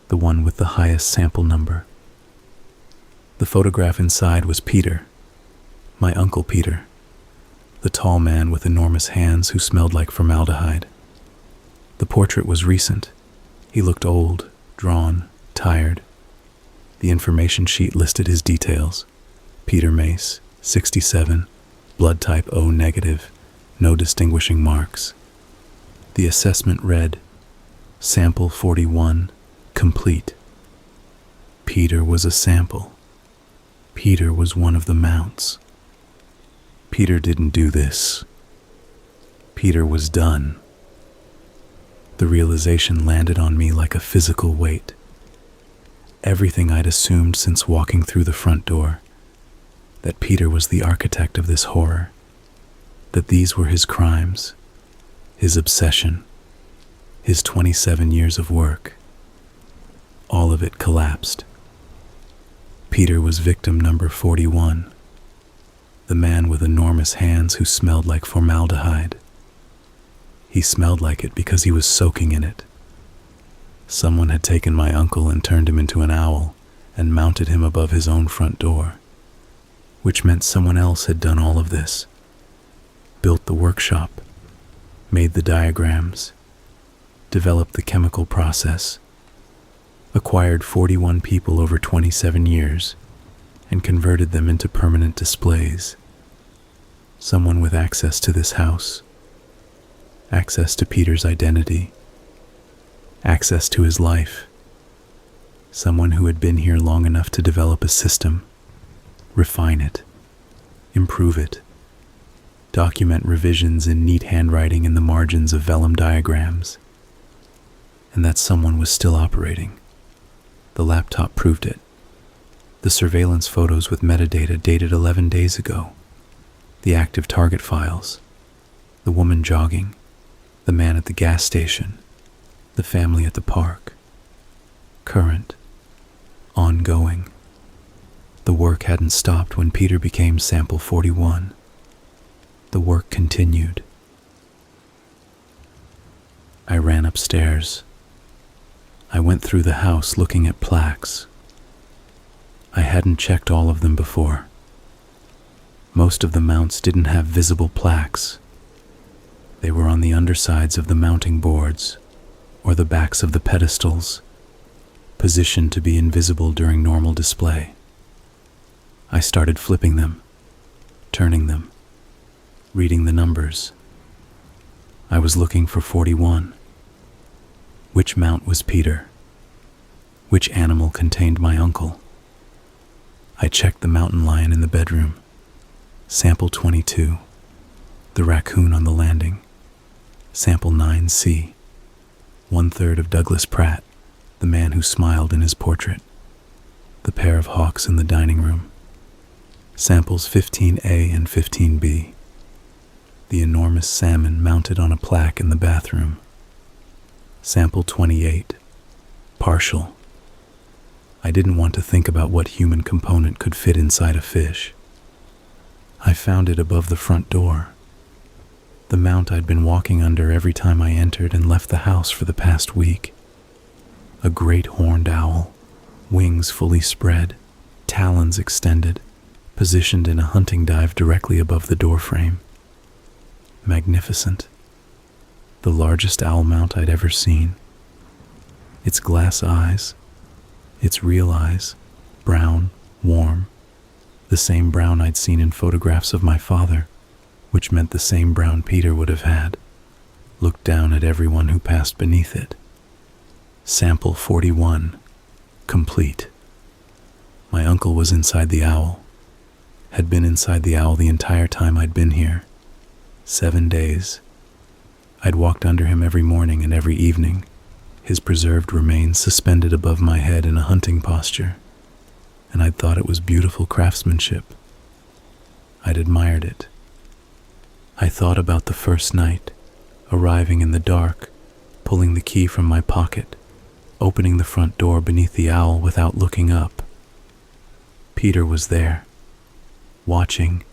the one with the highest sample number. The photograph inside was Peter, my Uncle Peter, the tall man with enormous hands who smelled like formaldehyde. The portrait was recent. He looked old, drawn, tired. The information sheet listed his details. Peter Mace, 67, blood type O negative, no distinguishing marks. The assessment read, Sample 41, complete. Peter was a sample. Peter was one of the mounts. Peter didn't do this. Peter was done. The realization landed on me like a physical weight. Everything I'd assumed since walking through the front door, that Peter was the architect of this horror, that these were his crimes, his obsession, his 27 years of work. All of it collapsed. Peter was victim number 41, the man with enormous hands who smelled like formaldehyde. He smelled like it because he was soaking in it. Someone had taken my uncle and turned him into an owl and mounted him above his own front door, which meant someone else had done all of this, built the workshop, made the diagrams, developed the chemical process, acquired 41 people over 27 years, and converted them into permanent displays. Someone with access to this house, access to Peter's identity, access to his life. Someone who had been here long enough to develop a system, refine it, improve it, document revisions in neat handwriting in the margins of vellum diagrams. And that someone was still operating. The laptop proved it. The surveillance photos with metadata dated 11 days ago. The active target files. The woman jogging. The man at the gas station. The family at the park. Current. Ongoing. The work hadn't stopped when Peter became sample 41. The work continued. I ran upstairs. I went through the house looking at plaques. I hadn't checked all of them before. Most of the mounts didn't have visible plaques. They were on the undersides of the mounting boards or the backs of the pedestals, positioned to be invisible during normal display. I started flipping them, turning them, reading the numbers. I was looking for 41. Which mount was Peter? Which animal contained my uncle? I checked the mountain lion in the bedroom. Sample 22. The raccoon on the landing. Sample 9C. 1/3 of Douglas Pratt, the man who smiled in his portrait. The pair of hawks in the dining room. Samples 15A and 15B. The enormous salmon mounted on a plaque in the bathroom. Sample 28. Partial. I didn't want to think about what human component could fit inside a fish. I found it above the front door. The mount I'd been walking under every time I entered and left the house for the past week. A great horned owl, wings fully spread, talons extended, positioned in a hunting dive directly above the doorframe. Magnificent. The largest owl mount I'd ever seen. Its glass eyes, its real eyes, brown, warm, the same brown I'd seen in photographs of my father, which meant the same brown Peter would have had, looked down at everyone who passed beneath it. Sample 41, complete. My uncle was inside the owl, had been inside the owl the entire time I'd been here. 7 days. I'd walked under him every morning and every evening, his preserved remains suspended above my head in a hunting posture, and I'd thought it was beautiful craftsmanship. I'd admired it. I thought about the first night, arriving in the dark, pulling the key from my pocket, opening the front door beneath the owl without looking up. Peter was there, watching,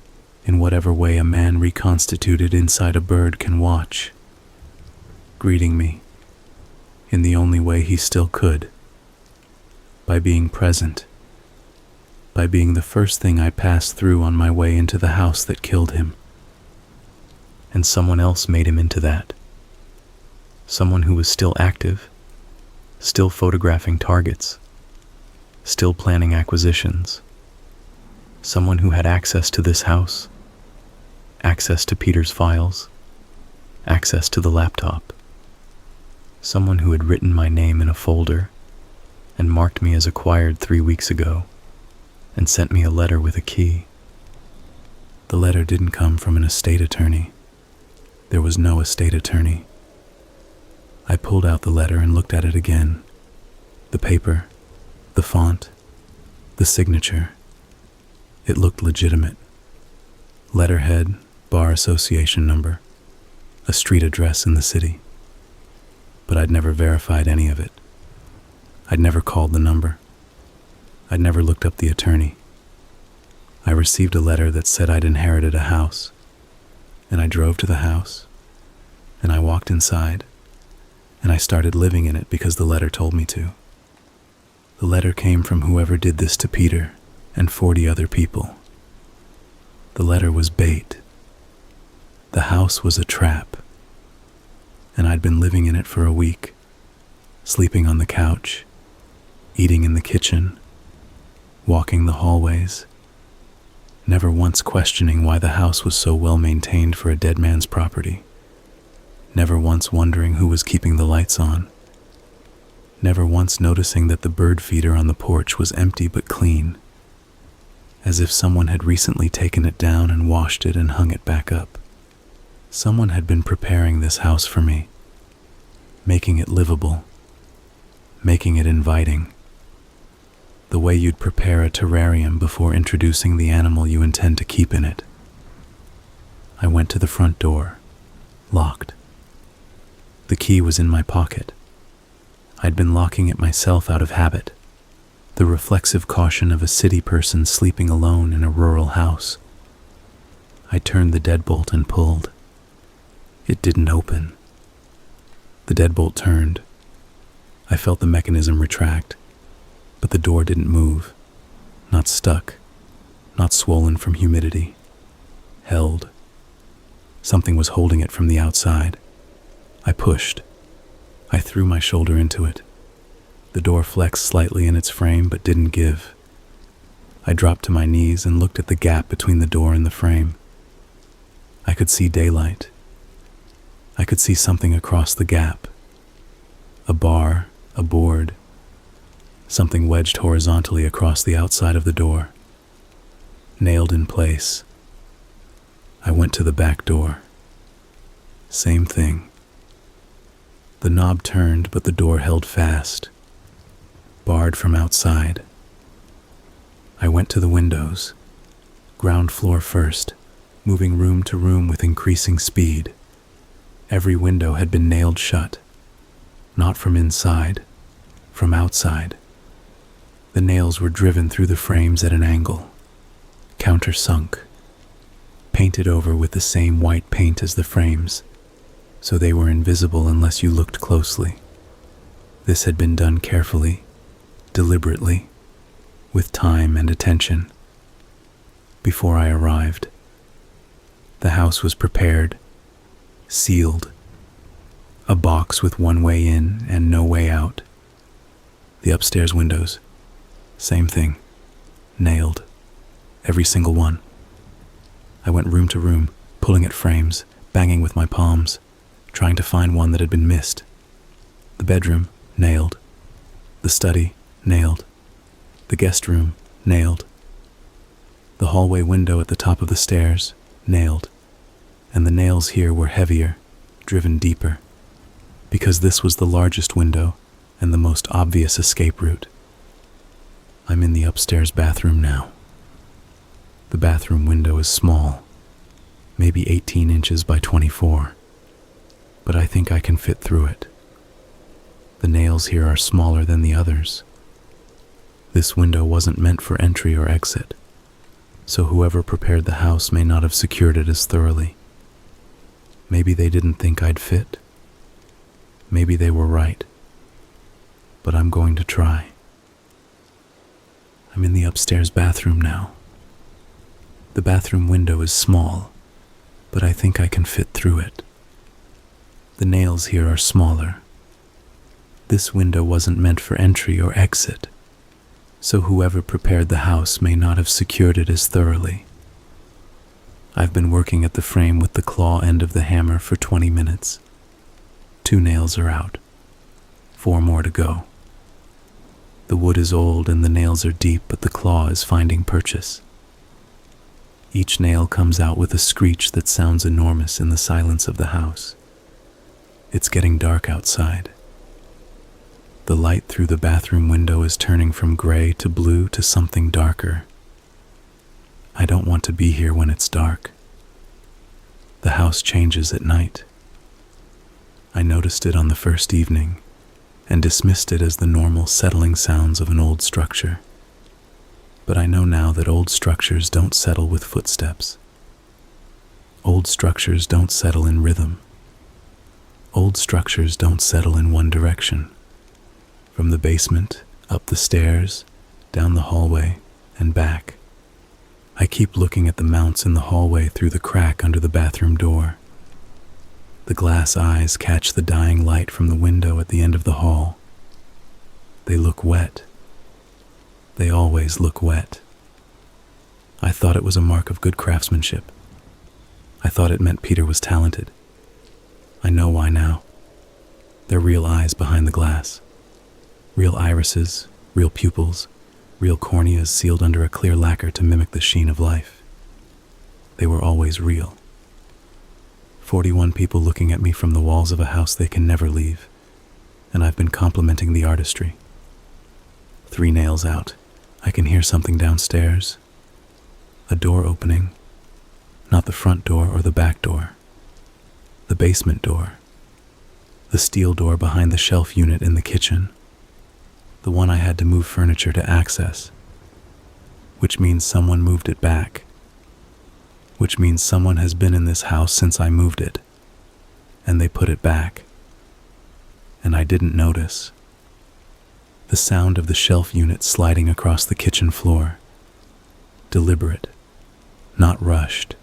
in whatever way a man reconstituted inside a bird can watch, greeting me, in the only way he still could, by being present, by being the first thing I passed through on my way into the house that killed him. And someone else made him into that. Someone who was still active, still photographing targets, still planning acquisitions. Someone who had access to this house, access to Peter's files, access to the laptop. Someone who had written my name in a folder and marked me as acquired 3 weeks ago and sent me a letter with a key. The letter didn't come from an estate attorney. There was no estate attorney. I pulled out the letter and looked at it again. The paper, the font, the signature. It looked legitimate. Letterhead, bar association number, a street address in the city. But I'd never verified any of it. I'd never called the number. I'd never looked up the attorney. I received a letter that said I'd inherited a house, and I drove to the house, and I walked inside, and I started living in it because the letter told me to. The letter came from whoever did this to Peter and 40 other people. The letter was bait. The house was a trap, and I'd been living in it for a week, sleeping on the couch, eating in the kitchen, walking the hallways, never once questioning why the house was so well maintained for a dead man's property, never once wondering who was keeping the lights on, never once noticing that the bird feeder on the porch was empty but clean, as if someone had recently taken it down and washed it and hung it back up. Someone had been preparing this house for me, making it livable, making it inviting, the way you'd prepare a terrarium before introducing the animal you intend to keep in it. I went to the front door, locked. The key was in my pocket. I'd been locking it myself out of habit, the reflexive caution of a city person sleeping alone in a rural house. I turned the deadbolt and pulled. It didn't open. The deadbolt turned. I felt the mechanism retract, but the door didn't move. Not stuck, not swollen from humidity. Held. Something was holding it from the outside. I pushed. I threw my shoulder into it. The door flexed slightly in its frame but didn't give. I dropped to my knees and looked at the gap between the door and the frame. I could see daylight. I could see something across the gap. A bar, a board, something wedged horizontally across the outside of the door, nailed in place. I went to the back door. Same thing. The knob turned, but the door held fast, barred from outside. I went to the windows, ground floor first, moving room to room with increasing speed. Every window had been nailed shut, not from inside, from outside. The nails were driven through the frames at an angle, countersunk, painted over with the same white paint as the frames, so they were invisible unless you looked closely. This had been done carefully, deliberately, with time and attention. Before I arrived, the house was prepared, sealed, a box with one way in and no way out. The upstairs windows, same thing, nailed, every single one. I went room to room, pulling at frames, banging with my palms, trying to find one that had been missed. The bedroom, nailed. The study, nailed. The guest room, nailed. The hallway window at the top of the stairs, nailed. And the nails here were heavier, driven deeper, because this was the largest window and the most obvious escape route. I'm in the upstairs bathroom now. The bathroom window is small, maybe 18 inches by 24, but I think I can fit through it. The nails here are smaller than the others. This window wasn't meant for entry or exit, so whoever prepared the house may not have secured it as thoroughly. Maybe they didn't think I'd fit. Maybe they were right. But I'm going to try. I'm in the upstairs bathroom now. The bathroom window is small, but I think I can fit through it. The nails here are smaller. This window wasn't meant for entry or exit, so whoever prepared the house may not have secured it as thoroughly. I've been working at the frame with the claw end of the hammer for 20 minutes. 2 nails are out. 4 more to go. The wood is old and the nails are deep, but the claw is finding purchase. Each nail comes out with a screech that sounds enormous in the silence of the house. It's getting dark outside. The light through the bathroom window is turning from gray to blue to something darker. I don't want to be here when it's dark. The house changes at night. I noticed it on the first evening and dismissed it as the normal settling sounds of an old structure. But I know now that old structures don't settle with footsteps. Old structures don't settle in rhythm. Old structures don't settle in one direction. From the basement, up the stairs, down the hallway, and back. I keep looking at the mounts in the hallway through the crack under the bathroom door. The glass eyes catch the dying light from the window at the end of the hall. They look wet. They always look wet. I thought it was a mark of good craftsmanship. I thought it meant Peter was talented. I know why now. They're real eyes behind the glass. Real irises, real pupils, real corneas sealed under a clear lacquer to mimic the sheen of life. They were always real. 41 people looking at me from the walls of a house they can never leave, and I've been complimenting the artistry. 3 nails out, I can hear something downstairs. A door opening, not the front door or the back door. The basement door. The steel door behind the shelf unit in the kitchen. The one I had to move furniture to access. Which means someone moved it back. Which means someone has been in this house since I moved it. And they put it back. And I didn't notice. The sound of the shelf unit sliding across the kitchen floor. Deliberate, not rushed.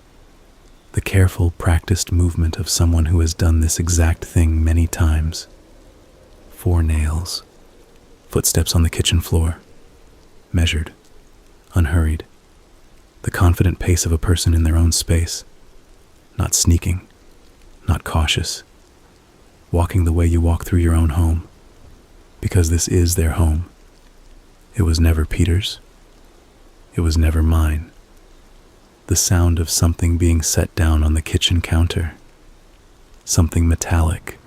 The careful, practiced movement of someone who has done this exact thing many times. 4 nails. Footsteps on the kitchen floor. Measured. Unhurried. The confident pace of a person in their own space. Not sneaking. Not cautious. Walking the way you walk through your own home. Because this is their home. It was never Peter's. It was never mine. The sound of something being set down on the kitchen counter. Something metallic.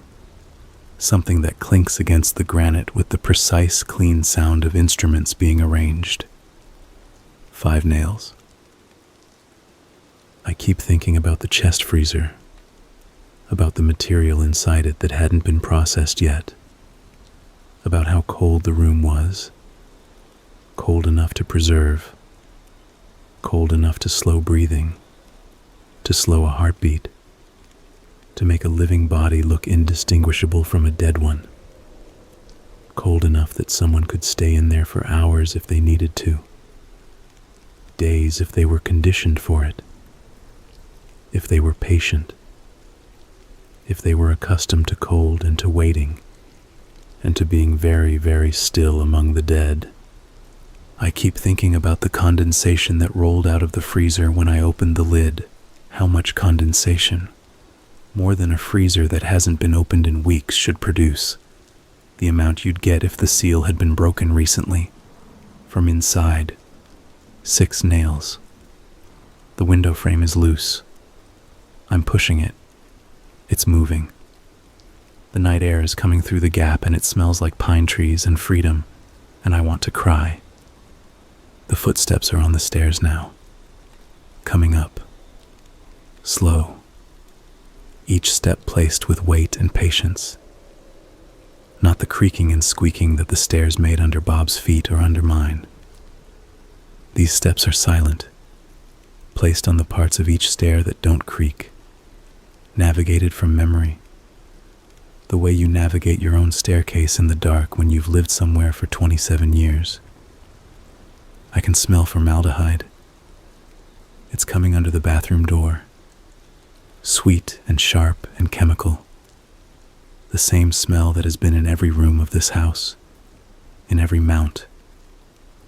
Something that clinks against the granite with the precise, clean sound of instruments being arranged. 5 nails. I keep thinking about the chest freezer, about the material inside it that hadn't been processed yet, about how cold the room was, cold enough to preserve, cold enough to slow breathing, to slow a heartbeat, to make a living body look indistinguishable from a dead one. Cold enough that someone could stay in there for hours if they needed to. Days if they were conditioned for it. If they were patient. If they were accustomed to cold and to waiting, and to being very, very still among the dead. I keep thinking about the condensation that rolled out of the freezer when I opened the lid. How much condensation? More than a freezer that hasn't been opened in weeks should produce. The amount you'd get if the seal had been broken recently. From inside. 6 nails. The window frame is loose. I'm pushing it. It's moving. The night air is coming through the gap and it smells like pine trees and freedom, and I want to cry. The footsteps are on the stairs now. Coming up. Slow. Each step placed with weight and patience. Not the creaking and squeaking that the stairs made under Bob's feet or under mine. These steps are silent, placed on the parts of each stair that don't creak, navigated from memory. The way you navigate your own staircase in the dark when you've lived somewhere for 27 years. I can smell formaldehyde. It's coming under the bathroom door. Sweet and sharp and chemical. The same smell that has been in every room of this house, in every mount,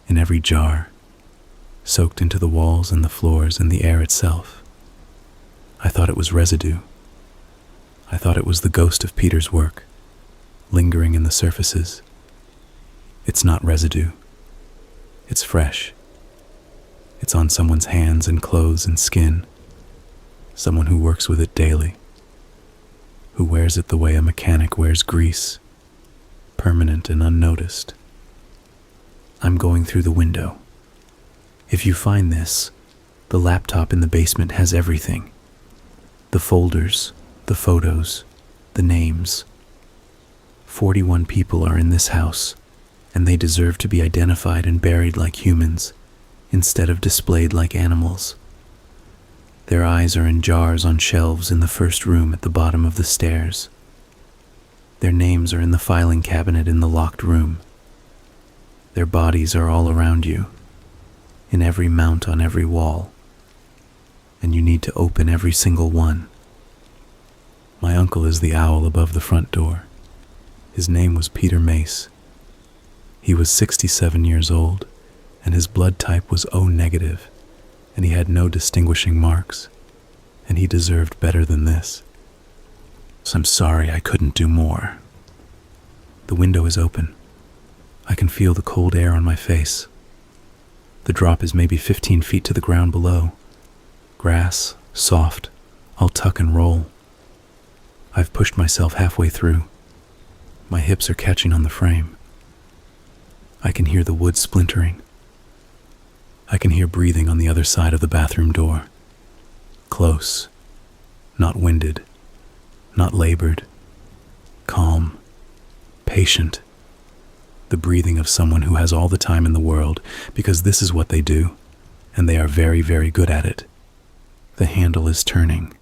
in every jar, soaked into the walls and the floors and the air itself. I thought it was residue. I thought it was the ghost of Peter's work, lingering in the surfaces. It's not residue. It's fresh. It's It's on someone's hands and clothes and skin. Someone who works with it daily. Who wears it the way a mechanic wears grease. Permanent and unnoticed. I'm going through the window. If you find this, the laptop in the basement has everything. The folders, the photos, the names. 41 people are in this house, and they deserve to be identified and buried like humans, instead of displayed like animals. Their eyes are in jars on shelves in the first room at the bottom of the stairs. Their names are in the filing cabinet in the locked room. Their bodies are all around you, in every mount on every wall, and you need to open every single one. My uncle is the owl above the front door. His name was Peter Mace. He was 67 years old, and his blood type was O negative, and he had no distinguishing marks, and he deserved better than this. So I'm sorry I couldn't do more. The window is open. I can feel the cold air on my face. The drop is maybe 15 feet to the ground below. Grass, soft, I'll tuck and roll. I've pushed myself halfway through. My hips are catching on the frame. I can hear the wood splintering. I can hear breathing on the other side of the bathroom door. Close, not winded, not labored, calm, patient. The breathing of someone who has all the time in the world, because this is what they do, and they are very, very good at it. The handle is turning.